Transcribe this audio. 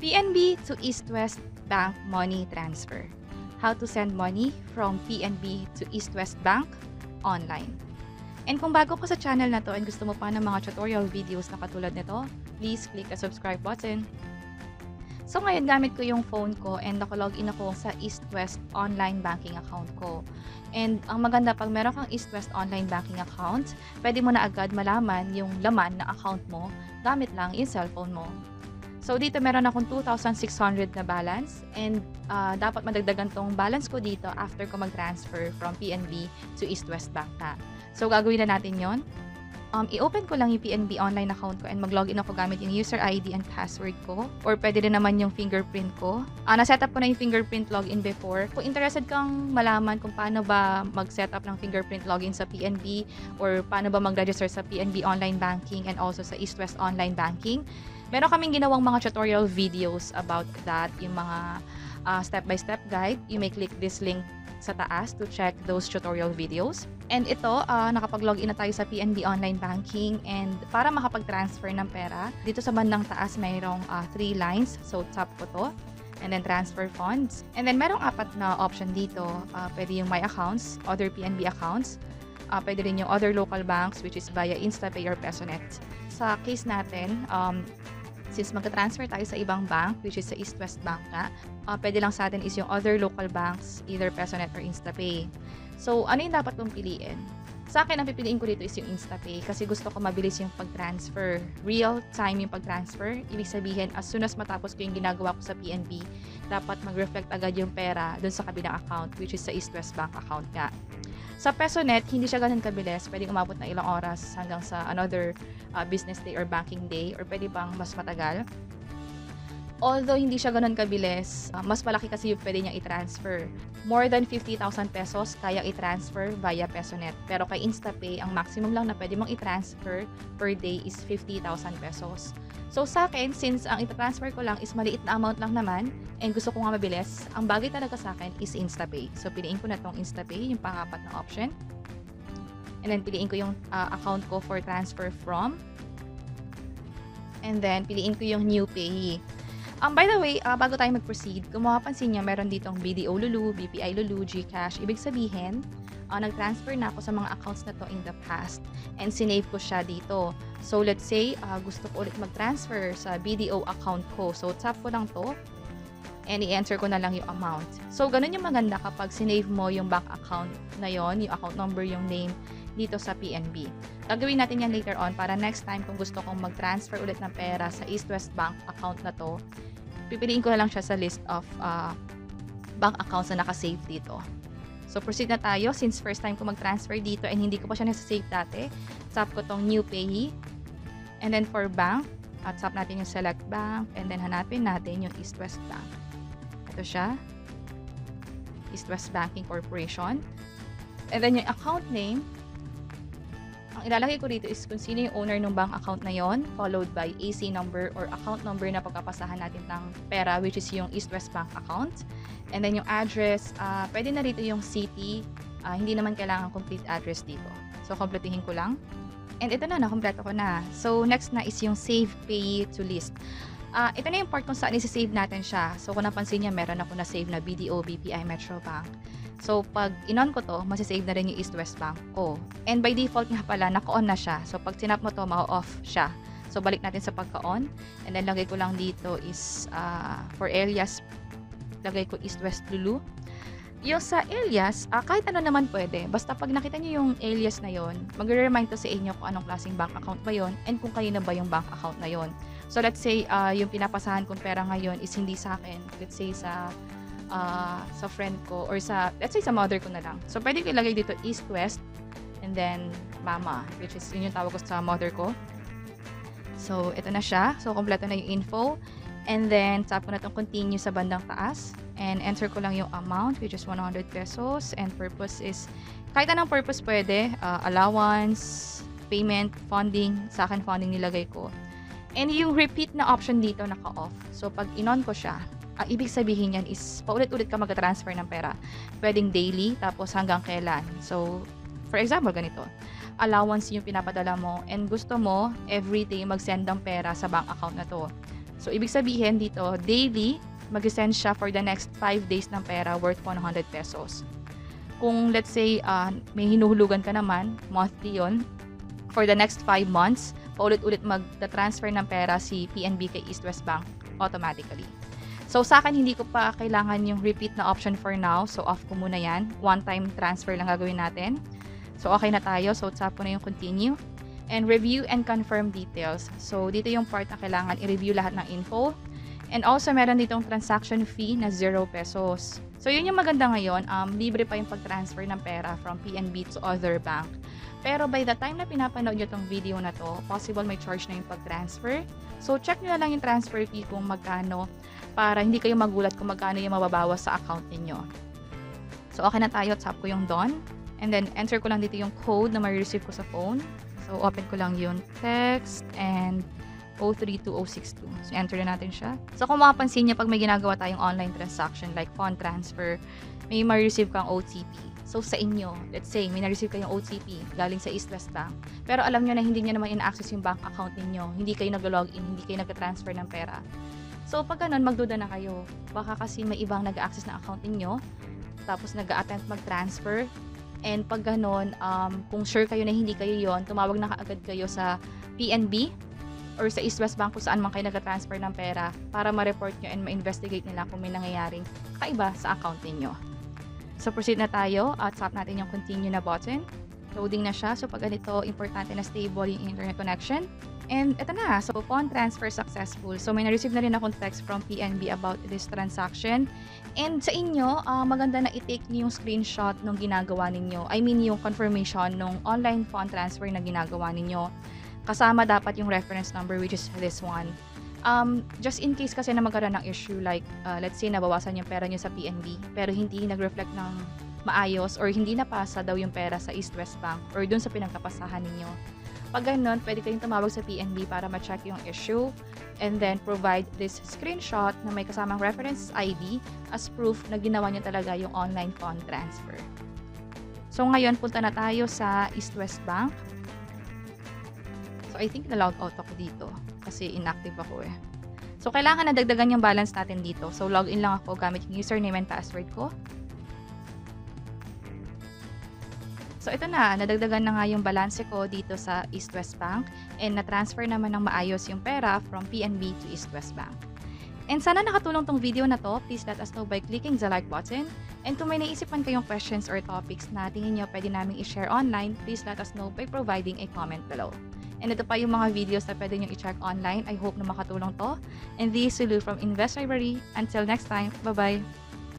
PNB to Eastwest Bank Money Transfer. How to send money from PNB to Eastwest Bank online. And kung bago ka sa channel na to and gusto mo pa ng mga tutorial videos na katulad nito, please click the subscribe button. So ngayon gamit ko yung phone ko and nakalogin ako sa Eastwest Online Banking Account ko. And ang maganda pag meron kang Eastwest Online Banking Account, pwede mo na agad malaman yung laman na account mo gamit lang yung cellphone mo. So dito meron akong 2,600 na balance and dapat madagdagan tong balance ko dito after ko mag-transfer from PNB to Eastwest Bank na. So gagawin na natin yon. I-open ko lang yung PNB online account ko and mag-login ako gamit yung user ID and password ko or pwede rin naman yung fingerprint ko. Na-setup ko na yung fingerprint login before. Kung interested kang malaman kung paano ba mag-setup ng fingerprint login sa PNB or paano ba mag-register sa PNB Online Banking and also sa Eastwest Online Banking, meron kaming ginawang mga tutorial videos about that, yung mga step-by-step guide. You may click this link sa taas to check those tutorial videos. And ito, nakapag-login na tayo sa PNB Online Banking and para makapag-transfer ng pera, dito sa bandang taas mayroong 3 lines. So, tap ko to. And then transfer funds. And then merong 4 na option dito. Pwede yung my accounts, other PNB accounts. Pwede rin yung other local banks which is via InstaPay or PesoNet. Sa case natin, since magka-transfer tayo sa ibang bank, which is sa Eastwest Bank na, pwede lang sa atin is yung other local banks, either PesoNet or InstaPay. So, ano yung dapat kong piliin? Sa akin, ang pipiliin ko dito is yung InstaPay kasi gusto ko mabilis yung pag-transfer. Real time yung pag-transfer. Ibig sabihin, as soon as matapos ko yung ginagawa ko sa PNB, dapat mag-reflect agad yung pera dun sa kabilang account, which is sa Eastwest Bank account nga. Sa PesoNet, hindi siya ganun kabilis. Pwedeng umabot na ilang oras hanggang sa another business day or banking day or pwede pang mas matagal. Although hindi siya ganun kabilis, mas malaki kasi yung pwede niyang i-transfer. More than 50,000 pesos kaya i-transfer via PesoNet. Pero kay InstaPay, ang maximum lang na pwede mong i-transfer per day is 50,000 pesos. So sa akin, since ang i-transfer ko lang is maliit na amount lang naman and gusto ko nga mabilis, ang bagay talaga sa akin is InstaPay. So piliin ko na tong InstaPay, yung pang-apat na option. And then piliin ko yung account ko for transfer from. And then piliin ko yung new payee. By the way, bago tayo mag-proceed, kung mapapansin niyo, meron ditong BDO Lulu, BPI Lulu, GCash. Ibig sabihin, nag-transfer na ako sa mga accounts na to in the past and sinave ko siya dito. So, let's say, gusto ko ulit mag-transfer sa BDO account ko. So, tap ko lang to and i-enter ko na lang yung amount. So, ganun yung maganda kapag sinave mo yung bank account na yon, yung account number, yung name, dito sa PNB. Gagawin natin yan later on para next time kung gusto kong mag-transfer ulit ng pera sa Eastwest Bank account na to, pipiliin ko na lang siya sa list of bank accounts na nakasave dito. So, proceed na tayo. Since first time ko mag-transfer dito and hindi ko pa siya nasa-save dati, tap ko tong new payee. And then for bank, tap natin yung select bank and then hanapin natin yung Eastwest Bank. Ito siya. Eastwest Banking Corporation. And then yung account name, ang ilalagay ko dito is kung sino yung owner ng bank account na yon, followed by AC number or account number na pagkapasahan natin ng pera, which is yung Eastwest Bank account. And then yung address, pwede na rito yung city, hindi naman kailangan complete address dito. So, kompletihin ko lang. And ito na, nakompleto ko na. So, next na is yung save payee to list. Ito na yung part kung saan isi-save natin siya. So, kung napansin niya, meron ako na-save na BDO, BPI, Metro Bank. So, pag in-on ko to, masisave na rin yung Eastwest Bank ko. And by default nga pala, naka-on na siya. So, pag sinap mo to, ma-off siya. So, balik natin sa pagka-on. And then, lagay ko lang dito is for alias, lagay ko Eastwest Lulu. Yung sa alias, kahit ano naman pwede. Basta pag nakita niyo yung alias na yon, mag-remind to sa inyo kung anong klaseng bank account ba yon and kung kanina ba yung bank account na yon. So, let's say, yung pinapasahan kong pera ngayon is hindi sa akin. Let's say, sa friend ko or sa, let's say, sa mother ko na lang. So, pwede ko ilagay dito East-West and then Mama, which is yun yung tawag ko sa mother ko. So, ito na siya. So, kompleto na yung info. And then, tap ko na itong continue sa bandang taas. And enter ko lang yung amount, which is 100 pesos. And purpose is, kahit anong purpose pwede. Allowance, payment, funding. Sa akin, funding nilagay ko. And yung repeat na option dito, naka-off. So, pag in-on ko siya, ibig sabihin yan is paulit-ulit ka mag-transfer ng pera. Pwedeng daily, tapos hanggang kailan. So, for example, ganito. Allowance yung pinapadala mo and gusto mo everyday mag-send ng pera sa bank account na to. So, ibig sabihin dito, daily, mag-send siya for the next 5 days ng pera worth 100 pesos. Kung let's say, may hinuhulugan ka naman, monthly yon, for the next 5 months, paulit-ulit mag-transfer ng pera si PNB kay Eastwest Bank automatically. So, sa akin, hindi ko pa kailangan yung repeat na option for now. So, off ko muna yan. One-time transfer lang gagawin natin. So, okay na tayo. So, tap ko na yung continue. And review and confirm details. So, dito yung part na kailangan i-review lahat ng info. And also, meron ditong transaction fee na 0 pesos. So, yun yung maganda ngayon. Libre pa yung pag-transfer ng pera from PNB to other bank. Pero by the time na pinapanood nyo tong video na to, possible may charge na yung pag-transfer. So, check nyo na lang yung transfer fee kung magkano para hindi kayo magulat kung magkano yung mababawas sa account ninyo. So, okay na tayo. Tap ko yung done. And then, enter ko lang dito yung code na ma-receive ko sa phone. So, open ko lang yung text and 032062. So, enter na natin siya. So, kung makapansin niyo, pag may ginagawa tayong online transaction like fund transfer, may ma-receive kang OTP. So, sa inyo, let's say, may na-receive kayong OTP galing sa Eastwest Bank. Pero alam nyo na hindi nyo naman in-access yung bank account ninyo. Hindi kayo nag-login, hindi kayo nag-transfer ng pera. So, pag ganun, magduda na kayo. Baka kasi may ibang nag-access na account ninyo, tapos nag-attempt mag-transfer. And pag ganun, kung sure kayo na hindi kayo yon, tumawag na kaagad kayo sa PNB or sa Eastwest Bank kung saan man kayo nag-transfer ng pera para ma-report nyo and ma-investigate nila kung may nangyayaring kakaiba sa account ninyo. So, proceed na tayo. Tap natin yung continue na button. Loading na siya. So, pag ganito, importante na stable yung internet connection. And ito na. So, phone transfer successful. So, may na-receive na rin akong text from PNB about this transaction. And sa inyo, maganda na i-take niyo yung screenshot ng ginagawa ninyo. I mean, yung confirmation ng online phone transfer na ginagawa ninyo. Kasama dapat yung reference number, which is this one. Just in case kasi na magkaroon ng issue like, let's say, nabawasan yung pera nyo sa PNB, pero hindi nag-reflect ng maayos or hindi napasa daw yung pera sa Eastwest Bank or dun sa pinagkapasahan ninyo. Pag ganun, pwede kayong tumawag sa PNB para ma-check yung issue and then provide this screenshot na may kasamang reference ID as proof na ginawa nyo talaga yung online fund transfer. So ngayon, punta na tayo sa Eastwest Bank. So I think na-log out ako dito kasi inactive ako eh. So kailangan na dagdagan yung balance natin dito. So login lang ako gamit yung username and password ko. So ito na, nadagdagan na nga yung balance ko dito sa Eastwest Bank and na-transfer naman ng maayos yung pera from PNB to Eastwest Bank. And sana nakatulong tong video na to. Please let us know by clicking the like button. And kung may naisip man kayong questions or topics na tingin nyo pwede namin i-share online, please let us know by providing a comment below. And ito pa yung mga videos na pwede nyo i-check online. I hope na makatulong to. And this is Lou from Invest Library. Until next time, bye-bye!